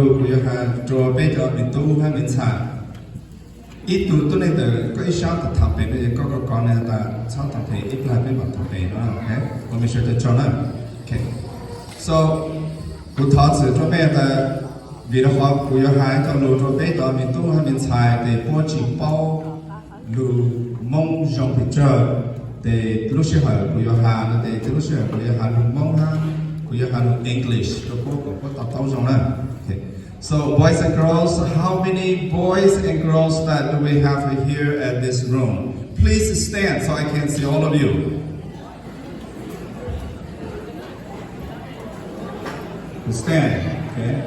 Kuya han draw beta bitu han insa. Itu tu ni the kau isya tetap ni kau kau ni ada satu tapi itu lebih bantu ni, okay? Kami sudah coba, okay? So, kita tu beta bila hak kuya han kalau draw beta bitu han insa de buat bau lu mong jong picture de terus hal kuya han de terus kuya han lu mong han kuya han lu English tu kau tak tahu jangan. So, boys and girls, how many boys and girls that do we have here at this room? Please stand so I can see all of you. Stand, okay?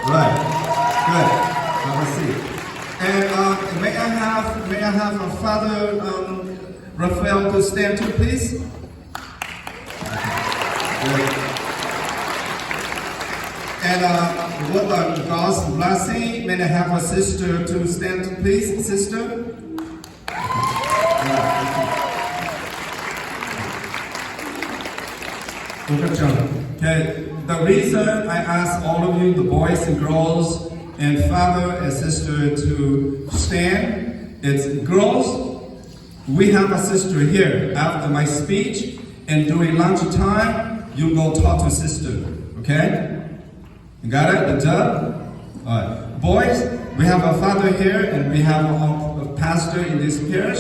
Right, good. Have a seat. And may I have our Father Raphael to stand too, please? Good. And with God's blessing, may I have a sister to stand, please, sister? Okay, the reason I ask all of you, the boys and girls, and father and sister to stand, it's girls, we have a sister here. After my speech and during lunchtime, you go talk to sister, okay? You got it? The job? Alright. Boys, we have a father here and we have a pastor in this parish.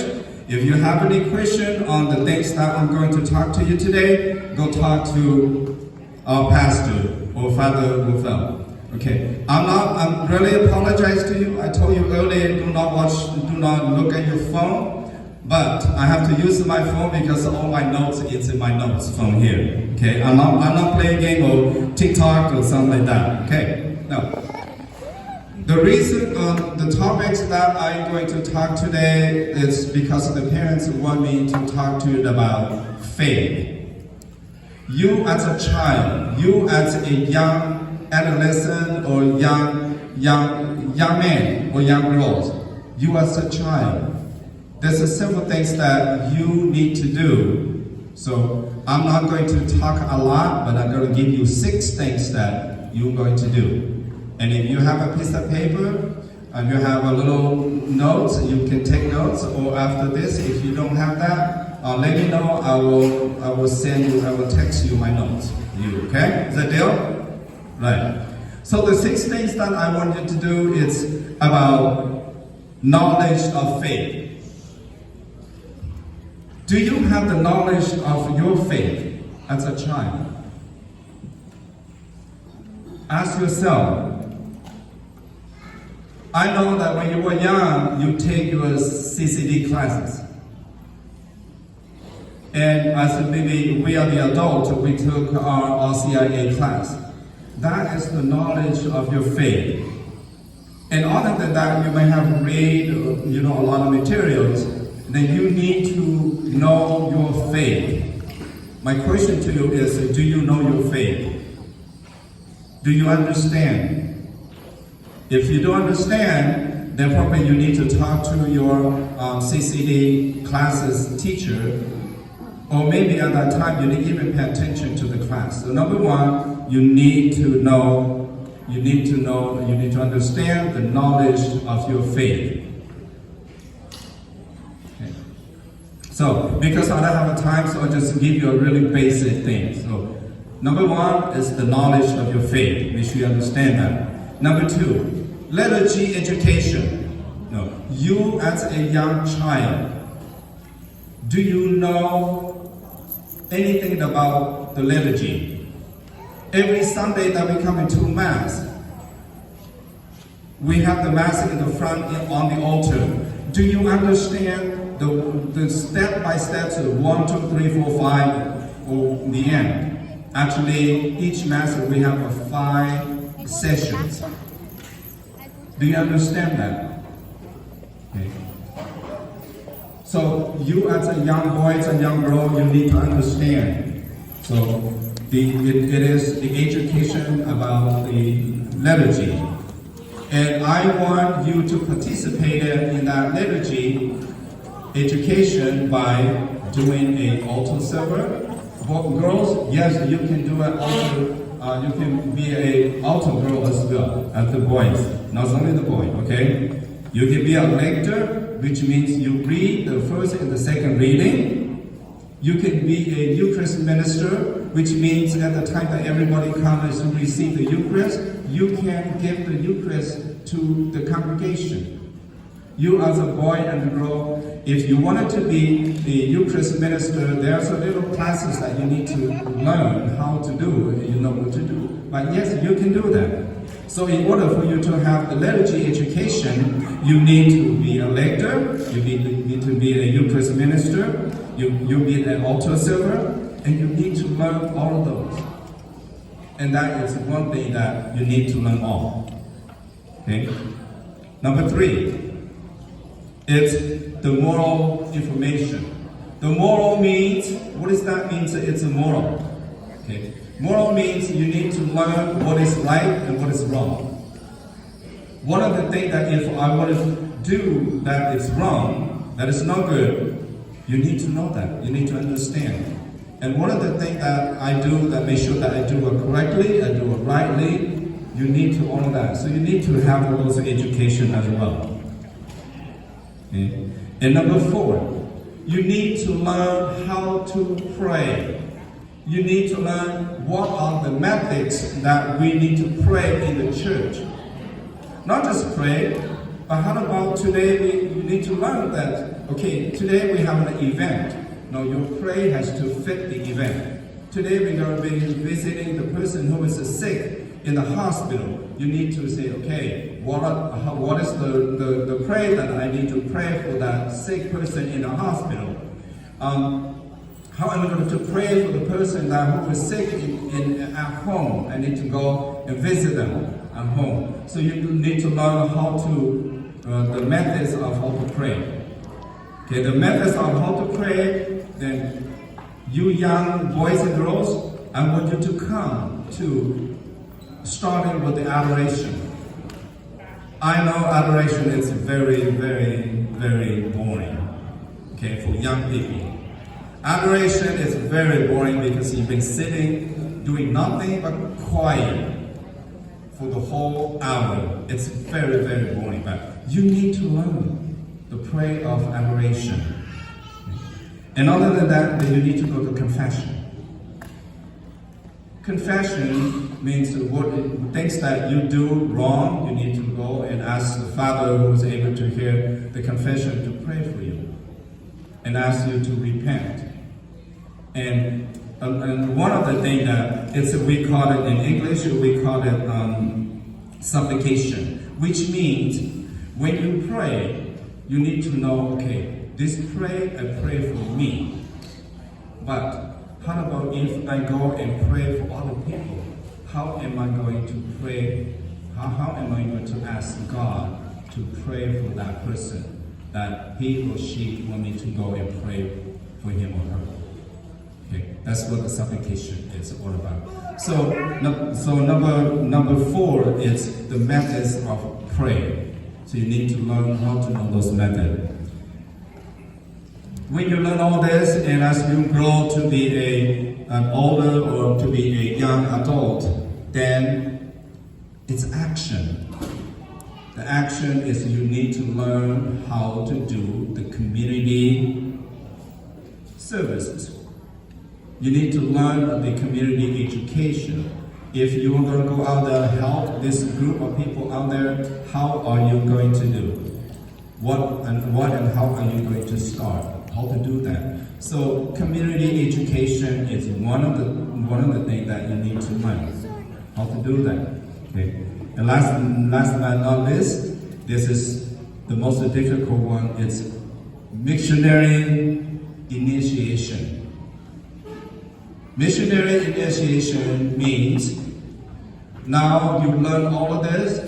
If you have any question on the things that I'm going to talk to you today, go talk to our pastor or Father Raphael. Okay. I'm really apologize to you. I told you earlier, do not look at your phone. But I have to use my phone because all my notes is in my notes from here. Okay, I'm not playing game or TikTok or something like that. Okay, now the reason the topics that I'm going to talk today is because the parents want me to talk to you about faith. You as a child, you as a young adolescent or young man or young girls, you as a child. There's several things that you need to do. So I'm not going to talk a lot, but I'm going to give you 6 things that you're going to do. And if you have a piece of paper and you have a little notes, you can take notes. Or after this, if you don't have that, let me know. I will text you my notes. Okay? Is that deal? Right. So the 6 things that I want you to do is about knowledge of faith. Do you have the knowledge of your faith as a child? Ask yourself. I know that when you were young, you take your CCD classes. And as maybe we are the adults, we took our RCIA class. That is the knowledge of your faith. And other than that, you may have read, a lot of materials. Then you need to know your faith. My question to you is, do you know your faith? Do you understand? If you don't understand, then probably you need to talk to your CCD classes teacher, or maybe at that time you didn't even pay attention to the class. So number 1, you need to understand the knowledge of your faith. So, because I don't have time, so I'll just give you a really basic thing. So, number 1 is the knowledge of your faith. Make sure you understand that. Number 2, liturgy education. No, you as a young child, do you know anything about the liturgy? Every Sunday that we come into Mass, we have the Mass in the front on the altar. Do you understand the step-by-steps of 1, 2, 3, 4, 5, or the end? Actually, each Mass we have 5 sessions. Do you understand that? Okay. So you as a young boy and young girl, you need to understand. So it is the education about the liturgy. And I want you to participate in that liturgy education by doing an altar server. For girls, yes, you can do an you can be a altar girl as well as the boys, not only the boy, okay? You can be a lector, which means you read the first and the second reading. You can be a Eucharist minister, which means at the time that everybody comes to receive the Eucharist, you can give the Eucharist to the congregation. You as a boy and girl, if you wanted to be the Eucharist minister, there's a little classes that you need to learn how to do, you know what to do. But yes, you can do that. So in order for you to have the liturgy education, you need to be a lector, you need to be a Eucharist minister, you need an altar server, and you need to learn all of those. And that is one thing that you need to learn all. Okay? Number 3. It's the moral information. The moral means, what does that mean? It's a moral. Okay. Moral means you need to learn what is right and what is wrong. One of the things that if I want to do that is wrong, that is not good, you need to know that. You need to understand. And one of the things that I do that make sure that I do it correctly, I do it rightly, you need to honor that. So you need to have those education as well. Okay. And number 4, you need to learn how to pray. You need to learn what are the methods that we need to pray in the church. Not just pray, but how about today you need to learn that, okay, today we have an event. Now your prayer has to fit the event. Today we're going to be visiting the person who is sick in the hospital. You need to say, okay, what is the prayer that I need to pray for that sick person in the hospital? How am I going to pray for the person who is sick at home? I need to go and visit them at home. So you need to learn how to, the methods of how to pray. Okay, the methods of how to pray, then you young boys and girls, I want you to come to starting with the adoration. I know adoration is very, very, very boring, okay, for young people. Adoration is very boring because you've been sitting, doing nothing but quiet for the whole hour. It's very, very boring, but you need to learn the prayer of adoration. And other than that, then you need to go to confession. Confession means what things that you do wrong, you need to go and ask the Father who is able to hear the confession to pray for you and ask you to repent. And one of the things that we call it in English, we call it supplication, which means when you pray, you need to know, okay, this prayer I pray for me, but how about if I go and pray for other people? How am I going to pray? How am I going to ask God to pray for that person that he or she want me to go and pray for him or her? Okay, that's what the supplication is all about. So number 4 is the methods of prayer. So you need to learn how to know those methods. When you learn all this, and as you grow to be an older or to be a young adult, then it's action. The action is you need to learn how to do the community services. You need to learn the community education. If you are going to go out there and help this group of people out there, how are you going to do? What and how are you going to start? How to do that? So community education is one of the things that you need to learn. How to do that? Okay. And last but not least, this is the most difficult one. It's missionary initiation. Missionary initiation means now you learn all of this,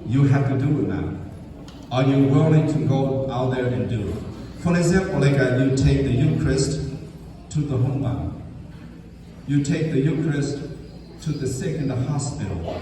you have to do it now. Are you willing to go out there and do it? For example, like you take the Eucharist to the homebound. You take the Eucharist to the sick in the hospital.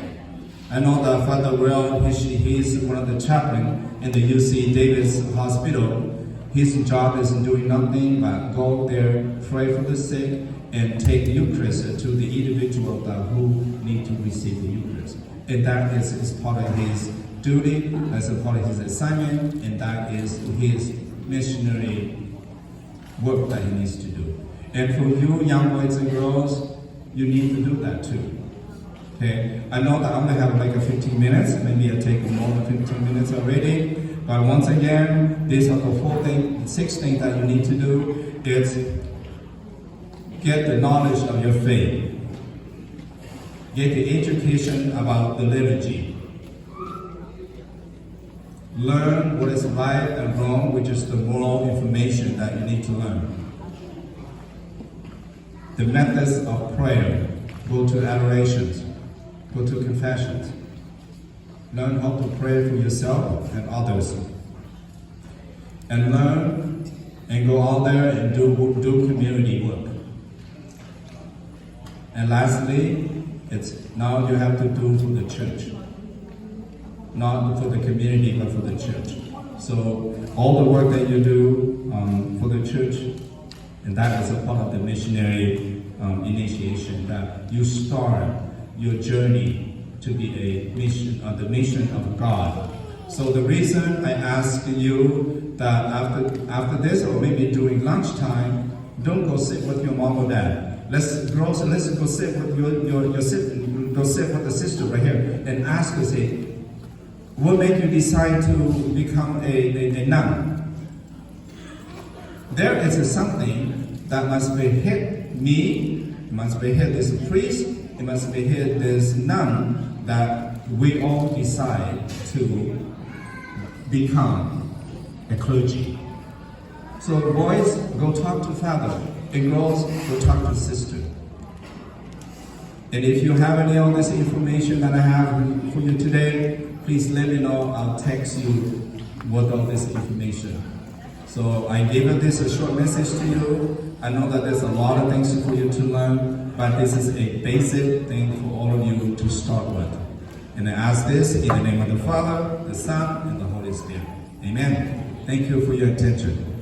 I know that Father Will, he's one of the chaplains in the UC Davis Hospital. His job is doing nothing but go there, pray for the sick, and take the Eucharist to the individual who need to receive the Eucharist. And that is part of his duty, that's a part of his assignment, and that is his missionary work that he needs to do. And for you young boys and girls, you need to do that too. Okay, I know that I'm gonna have like a 15 minutes, maybe I'll take more than 15 minutes already, but once again, these are the 6 things that you need to do. Is get the knowledge of your faith, get the education about the liturgy, learn what is right and wrong, which is the moral information that you need to learn. The methods of prayer, go to adorations, go to confessions. Learn how to pray for yourself and others. And learn and go out there and do community work. And lastly, it's now you have to do for the church. Not for the community, but for the church. So all the work that you do for the church, and that is a part of the missionary initiation, that you start your journey to be a mission, the mission of God. So the reason I ask you that after this, or maybe during lunchtime, don't go sit with your mom or dad. Let's go sit with your sister, go sit with the sister right here, and ask her, say, what made you decide to become a nun? There is something that must be hit me, it must be hit this priest, it must be hit this nun, that we all decide to become a clergy. So boys, go talk to father, and girls, go talk to sister. And if you have any of this information that I have for you today, please let me know. I'll text you what all this information. So I gave this a short message to you. I know that there's a lot of things for you to learn, but this is a basic thing for all of you to start with. And I ask this in the name of the Father, the Son, and the Holy Spirit. Amen. Thank you for your attention.